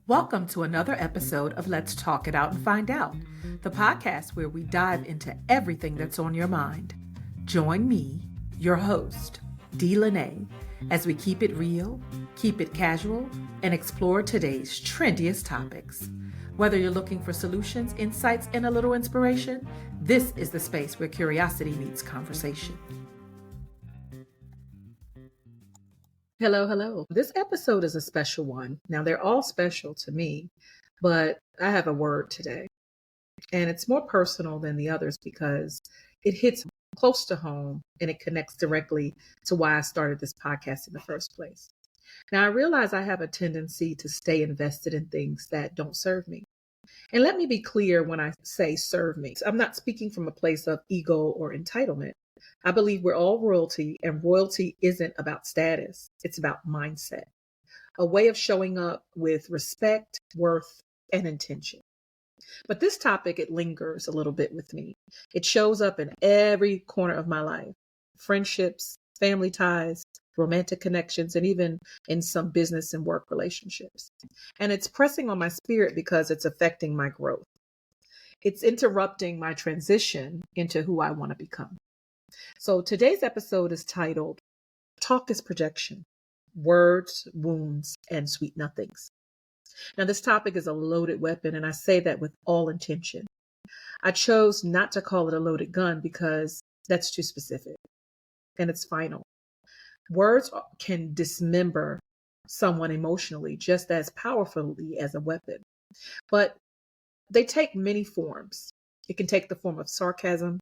Welcome to another episode of Let's Talk It Out and Find Out, the podcast where we dive into everything that's on your mind. Join me, your host, Dee Lene, as we keep it real, keep it casual, and explore today's trendiest topics. Whether you're looking for solutions, insights, and a little inspiration, this is the space where curiosity meets conversation. Hello. This episode is a special one. Now, they're all special to me, but I have a word today. And it's more personal than the others because it hits close to home and it connects directly to why I started this podcast in the first place. Now, I realize I have a tendency to stay invested in things that don't serve me. And let me be clear when I say serve me. I'm not speaking from a place of ego or entitlement. I believe we're all royalty, and royalty isn't about status. It's about mindset, a way of showing up with respect, worth, and intention. But this topic, it lingers a little bit with me. It shows up in every corner of my life: friendships, family ties, romantic connections, and even in some business and work relationships. And it's pressing on my spirit because it's affecting my growth. It's interrupting my transition into who I want to become. So today's episode is titled Talk is Projection, Words, Wounds, and Sweet Nothings. Now, this topic is a loaded weapon, and I say that with all intention. I chose not to call it a loaded gun because that's too specific, and it's final. Words can dismember someone emotionally just as powerfully as a weapon, but they take many forms. It can take the form of sarcasm,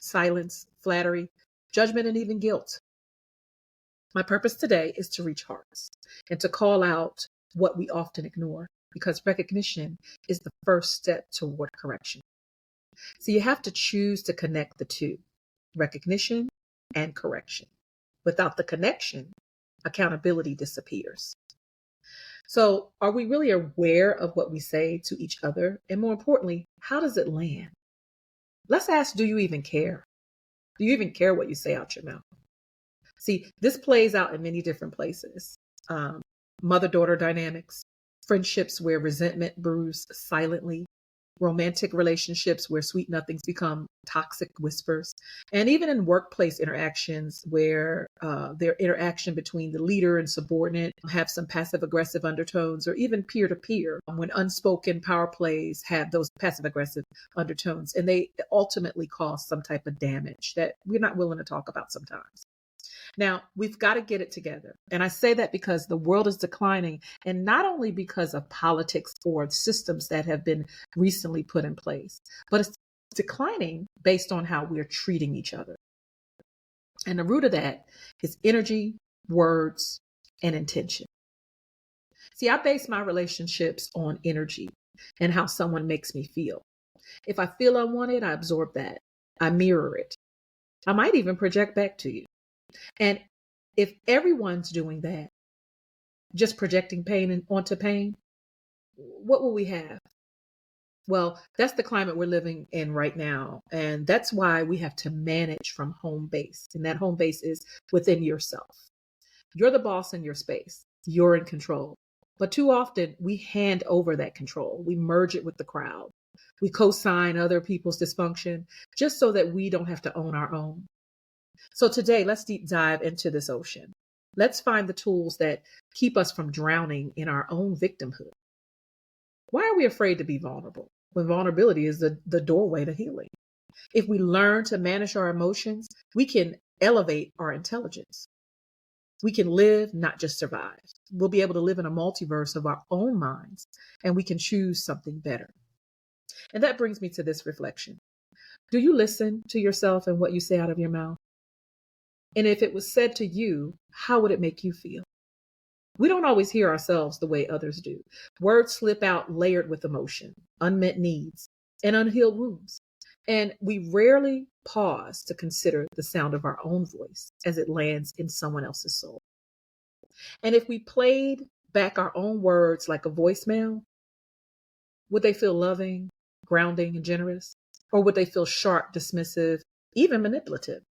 silence, flattery, judgment, and even guilt. My purpose today is to reach hearts and to call out what we often ignore, because recognition is the first step toward correction. So you have to choose to connect the two, recognition and correction. Without the connection, accountability disappears. So are we really aware of what we say to each other? And more importantly, how does it land? Let's ask, do you even care? Do you even care what you say out your mouth? See, this plays out in many different places. Mother-daughter dynamics, friendships where resentment brews silently, romantic relationships where sweet nothings become toxic whispers, and even in workplace interactions where their interaction between the leader and subordinate have some passive-aggressive undertones, or even peer-to-peer, when unspoken power plays have those passive-aggressive undertones, and they ultimately cause some type of damage that we're not willing to talk about sometimes. Now, we've got to get it together. And I say that because the world is declining, and not only because of politics or systems that have been recently put in place, but it's declining based on how we're treating each other. And the root of that is energy, words, and intention. See, I base my relationships on energy and how someone makes me feel. If I feel unwanted, I absorb that. I mirror it. I might even project back to you. And if everyone's doing that, just projecting pain onto pain, what will we have? Well, that's the climate we're living in right now. And that's why we have to manage from home base. And that home base is within yourself. You're the boss in your space. You're in control. But too often we hand over that control. We merge it with the crowd. We co-sign other people's dysfunction just so that we don't have to own our own. So today, let's deep dive into this ocean. Let's find the tools that keep us from drowning in our own victimhood. Why are we afraid to be vulnerable when vulnerability is the doorway to healing? If we learn to manage our emotions, we can elevate our intelligence. We can live, not just survive. We'll be able to live in a multiverse of our own minds, and we can choose something better. And that brings me to this reflection. Do you listen to yourself and what you say out of your mouth? And if it was said to you, how would it make you feel? We don't always hear ourselves the way others do. Words slip out layered with emotion, unmet needs, and unhealed wounds. And we rarely pause to consider the sound of our own voice as it lands in someone else's soul. And if we played back our own words like a voicemail, would they feel loving, grounding, and generous? Or would they feel sharp, dismissive, even manipulative?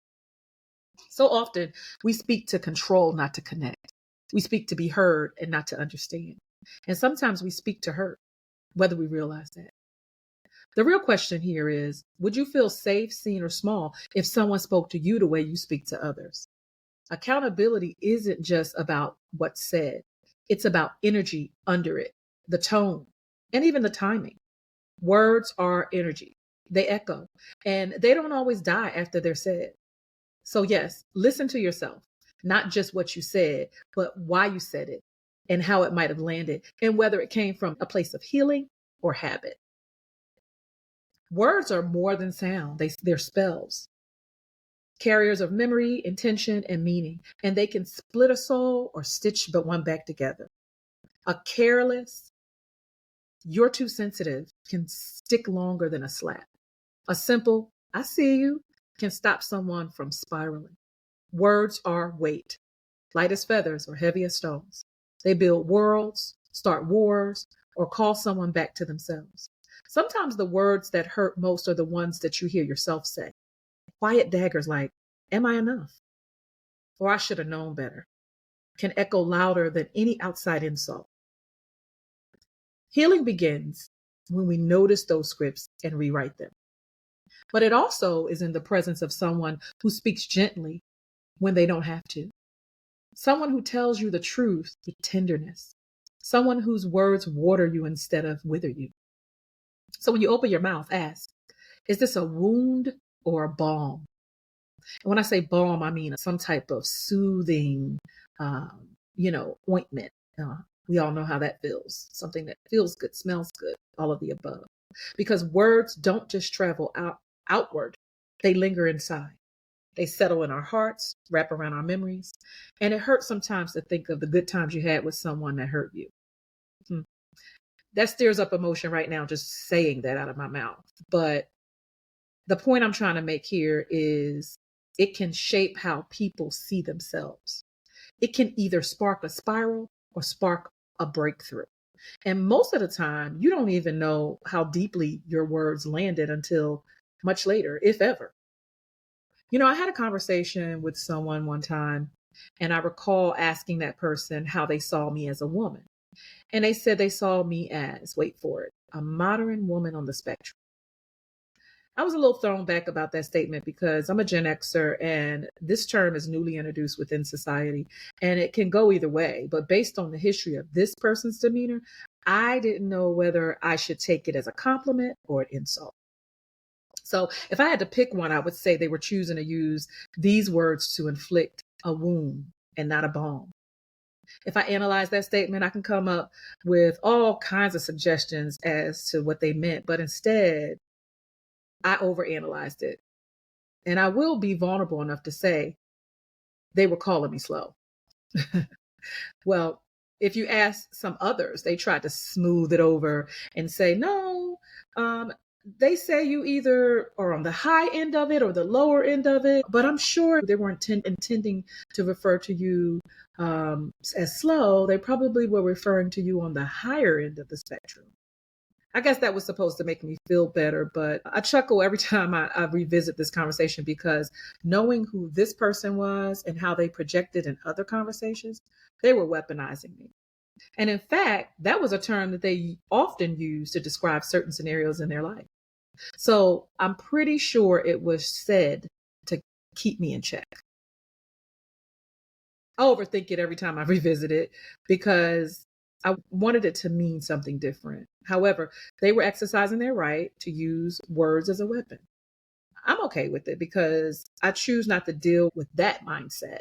So often we speak to control, not to connect. We speak to be heard and not to understand. And sometimes we speak to hurt, whether we realize that. The real question here is, would you feel safe, seen, or small if someone spoke to you the way you speak to others? Accountability isn't just about what's said, it's about energy under it, the tone, and even the timing. Words are energy, they echo, and they don't always die after they're said. So, yes, listen to yourself, not just what you said, but why you said it and how it might have landed, and whether it came from a place of healing or habit. Words are more than sound, they're spells, carriers of memory, intention, and meaning, and they can split a soul or stitch but one back together. A careless, "you're too sensitive" can stick longer than a slap. A simple, "I see you" can stop someone from spiraling. Words are weight, light as feathers or heavy as stones. They build worlds, start wars, or call someone back to themselves. Sometimes the words that hurt most are the ones that you hear yourself say. Quiet daggers like, "Am I enough?" Or "I should have known better" can echo louder than any outside insult. Healing begins when we notice those scripts and rewrite them. But it also is in the presence of someone who speaks gently when they don't have to. Someone who tells you the truth with tenderness. Someone whose words water you instead of wither you. So when you open your mouth, ask, is this a wound or a balm? And when I say balm, I mean some type of soothing, ointment. We all know how that feels. Something that feels good, smells good, all of the above. Because words don't just travel outward, they linger inside. They settle in our hearts, wrap around our memories. And it hurts sometimes to think of the good times you had with someone that hurt you. Hmm. That stirs up emotion right now, just saying that out of my mouth. But the point I'm trying to make here is it can shape how people see themselves. It can either spark a spiral or spark a breakthrough. And most of the time, you don't even know how deeply your words landed until much later, if ever. I had a conversation with someone one time, and I recall asking that person how they saw me as a woman. And they said they saw me as, wait for it, a modern woman on the spectrum. I was a little thrown back about that statement because I'm a Gen Xer and this term is newly introduced within society and it can go either way. But based on the history of this person's demeanor, I didn't know whether I should take it as a compliment or an insult. So if I had to pick one, I would say they were choosing to use these words to inflict a wound and not a balm. If I analyze that statement, I can come up with all kinds of suggestions as to what they meant. But instead, I overanalyzed it. And I will be vulnerable enough to say they were calling me slow. Well, if you ask some others, they tried to smooth it over and say, no, they say you either are on the high end of it or the lower end of it. But I'm sure they weren't intending to refer to you as slow. They probably were referring to you on the higher end of the spectrum. I guess that was supposed to make me feel better, but I chuckle every time I revisit this conversation because knowing who this person was and how they projected in other conversations, they were weaponizing me. And in fact, that was a term that they often use to describe certain scenarios in their life. So I'm pretty sure it was said to keep me in check. I overthink it every time I revisit it because I wanted it to mean something different. However, they were exercising their right to use words as a weapon. I'm okay with it because I choose not to deal with that mindset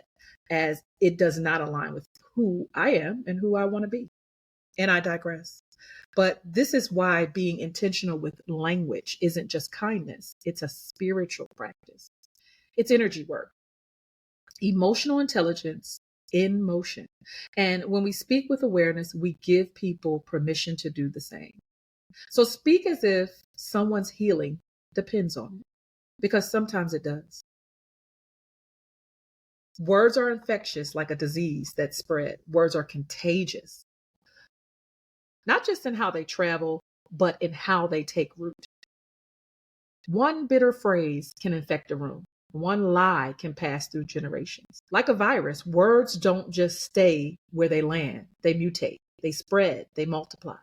as it does not align with who I am and who I want to be. And I digress. But this is why being intentional with language isn't just kindness, it's a spiritual practice. It's energy work, emotional intelligence in motion. And when we speak with awareness, we give people permission to do the same. So speak as if someone's healing depends on it, because sometimes it does. Words are infectious like a disease that spread. Words are contagious, not just in how they travel, but in how they take root. One bitter phrase can infect a room. One lie can pass through generations. Like a virus, words don't just stay where they land, they mutate. they spread, they multiply.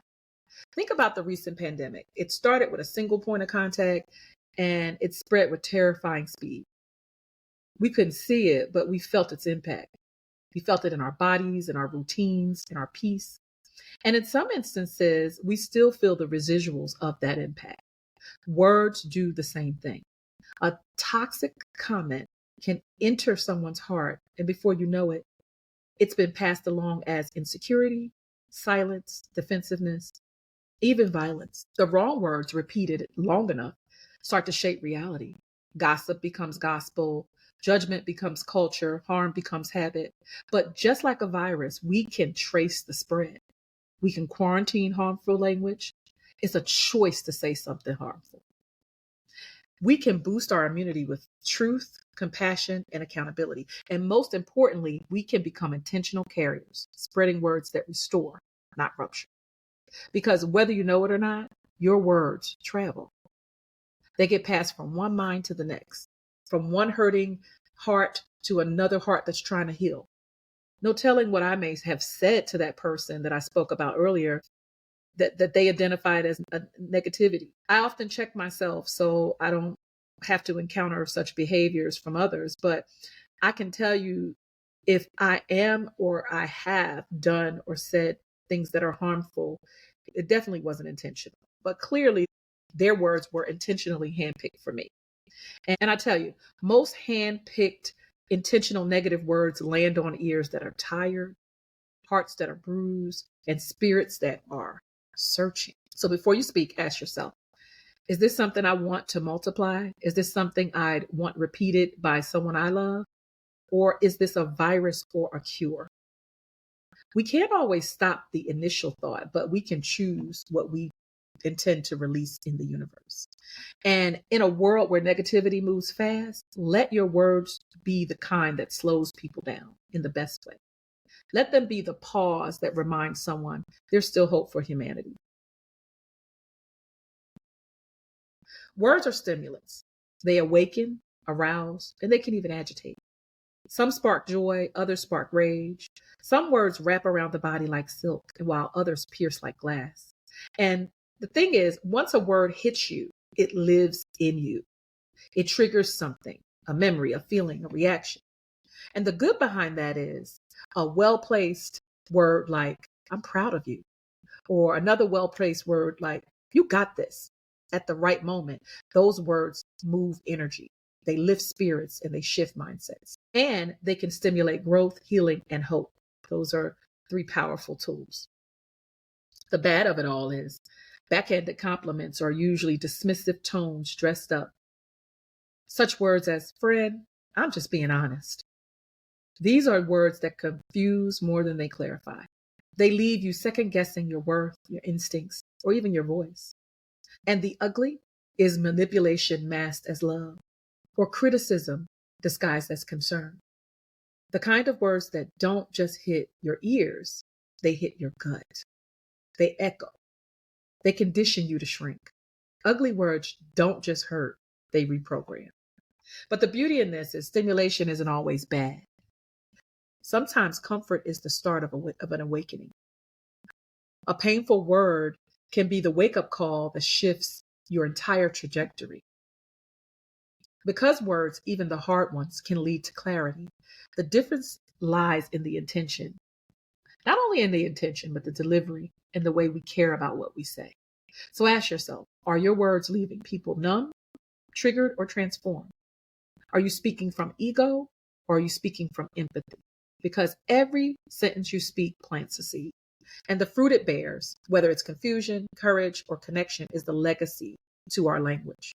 Think about the recent pandemic. It started with a single point of contact and it spread with terrifying speed. We couldn't see it, but we felt its impact. We felt it in our bodies, in our routines, in our peace. And in some instances, we still feel the residuals of that impact. Words do the same thing. A toxic comment can enter someone's heart, and before you know it, it's been passed along as insecurity, silence, defensiveness, even violence. The wrong words repeated long enough start to shape reality. Gossip becomes gospel, judgment becomes culture, harm becomes habit. But just like a virus, we can trace the spread. We can quarantine harmful language. It's a choice to say something harmful. We can boost our immunity with truth, compassion, and accountability. And most importantly, we can become intentional carriers, spreading words that restore, not rupture. Because whether you know it or not, your words travel. They get passed from one mind to the next, from one hurting heart to another heart that's trying to heal. No telling what I may have said to that person that I spoke about earlier that they identified as a negativity. I often check myself so I don't have to encounter such behaviors from others, but I can tell you if I am or I have done or said things that are harmful, it definitely wasn't intentional. But clearly, their words were intentionally handpicked for me. And I tell you, most handpicked intentional negative words land on ears that are tired, hearts that are bruised, and spirits that are searching. So before you speak, ask yourself, is this something I want to multiply? Is this something I'd want repeated by someone I love? Or is this a virus or a cure? We can't always stop the initial thought, but we can choose what we intend to release in the universe. And in a world where negativity moves fast, let your words be the kind that slows people down in the best way. Let them be the pause that reminds someone there's still hope for humanity. Words are stimulants. They awaken, arouse, and they can even agitate. Some spark joy, others spark rage. Some words wrap around the body like silk, while others pierce like glass. And the thing is, once a word hits you, it lives in you. It triggers something, a memory, a feeling, a reaction. And the good behind that is a well-placed word like, I'm proud of you. Or another well-placed word like, you got this. At the right moment, those words move energy. They lift spirits and they shift mindsets. And they can stimulate growth, healing, and hope. Those are three powerful tools. The bad of it all is backhanded compliments are usually dismissive tones dressed up. Such words as, friend, I'm just being honest. These are words that confuse more than they clarify. They leave you second guessing your worth, your instincts, or even your voice. And the ugly is manipulation masked as love, or criticism disguised as concern. The kind of words that don't just hit your ears, they hit your gut. They echo. They condition you to shrink. Ugly words don't just hurt, they reprogram. But the beauty in this is stimulation isn't always bad. Sometimes comfort is the start of an awakening. A painful word can be the wake-up call that shifts your entire trajectory. Because words, even the hard ones, can lead to clarity, the difference lies in the intention. Not only in the intention, but the delivery and the way we care about what we say. So ask yourself, are your words leaving people numb, triggered, or transformed? Are you speaking from ego or are you speaking from empathy? Because every sentence you speak plants a seed. And the fruit it bears, whether it's confusion, courage, or connection, is the legacy to our language.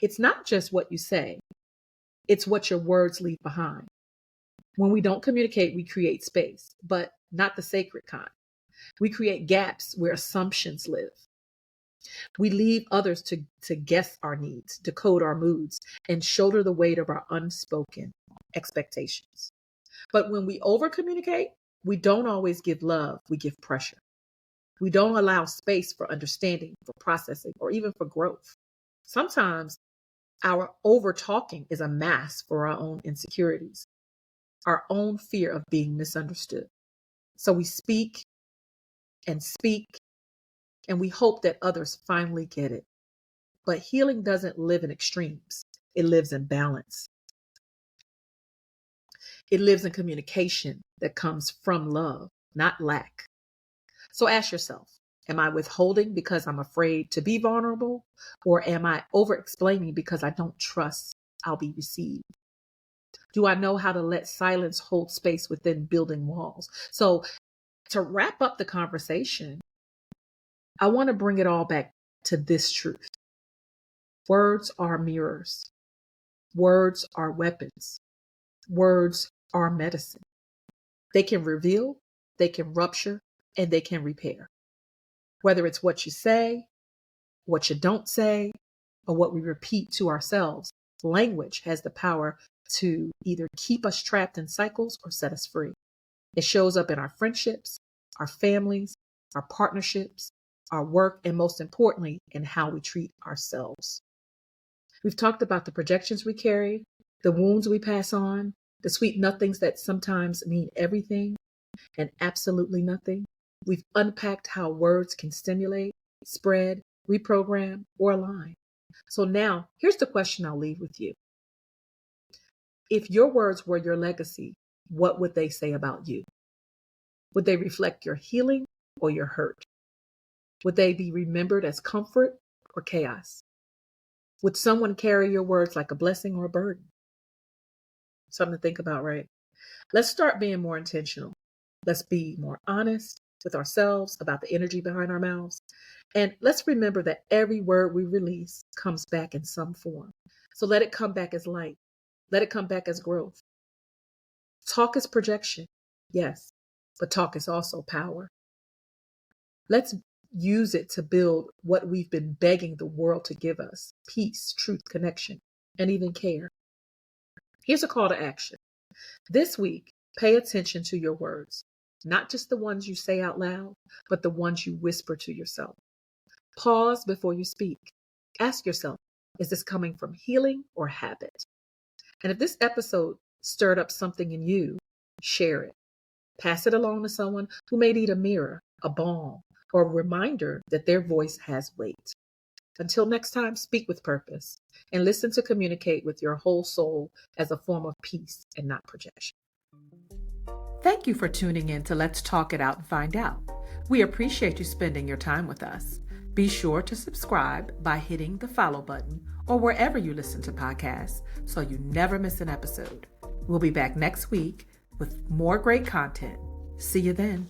It's not just what you say, it's what your words leave behind. When we don't communicate, we create space, but not the sacred kind. We create gaps where assumptions live. We leave others to guess our needs, decode our moods, and shoulder the weight of our unspoken expectations. But when we over communicate, we don't always give love, we give pressure. We don't allow space for understanding, for processing, or even for growth. Sometimes our over talking is a mask for our own insecurities, our own fear of being misunderstood. So we speak and speak, and we hope that others finally get it. But healing doesn't live in extremes. It lives in balance. It lives in communication that comes from love, not lack. So ask yourself, am I withholding because I'm afraid to be vulnerable? Or am I over explaining because I don't trust I'll be received? Do I know how to let silence hold space within building walls? So to wrap up the conversation, I want to bring it all back to this truth. Words are mirrors. Words are weapons. Words are medicine. They can reveal, they can rupture, and they can repair. Whether it's what you say, what you don't say, or what we repeat to ourselves, language has the power to either keep us trapped in cycles or set us free. It shows up in our friendships, our families, our partnerships, our work, and most importantly, in how we treat ourselves. We've talked about the projections we carry, the wounds we pass on, the sweet nothings that sometimes mean everything and absolutely nothing. We've unpacked how words can stimulate, spread, reprogram, or align. So now, here's the question I'll leave with you. If your words were your legacy, what would they say about you? Would they reflect your healing or your hurt? Would they be remembered as comfort or chaos? Would someone carry your words like a blessing or a burden? Something to think about, right? Let's start being more intentional. Let's be more honest with ourselves about the energy behind our mouths. And let's remember that every word we release comes back in some form. So let it come back as light. Let it come back as growth. Talk is projection, yes, but talk is also power. Let's use it to build what we've been begging the world to give us: peace, truth, connection, and even care. Here's a call to action. This week, pay attention to your words, not just the ones you say out loud, but the ones you whisper to yourself. Pause before you speak. Ask yourself, is this coming from healing or habit? And if this episode stirred up something in you, share it. Pass it along to someone who may need a mirror, a balm, or a reminder that their voice has weight. Until next time, speak with purpose and listen to communicate with your whole soul as a form of peace and not projection. Thank you for tuning in to Let's Talk It Out and Find Out. We appreciate you spending your time with us. Be sure to subscribe by hitting the follow button or wherever you listen to podcasts so you never miss an episode. We'll be back next week with more great content. See you then.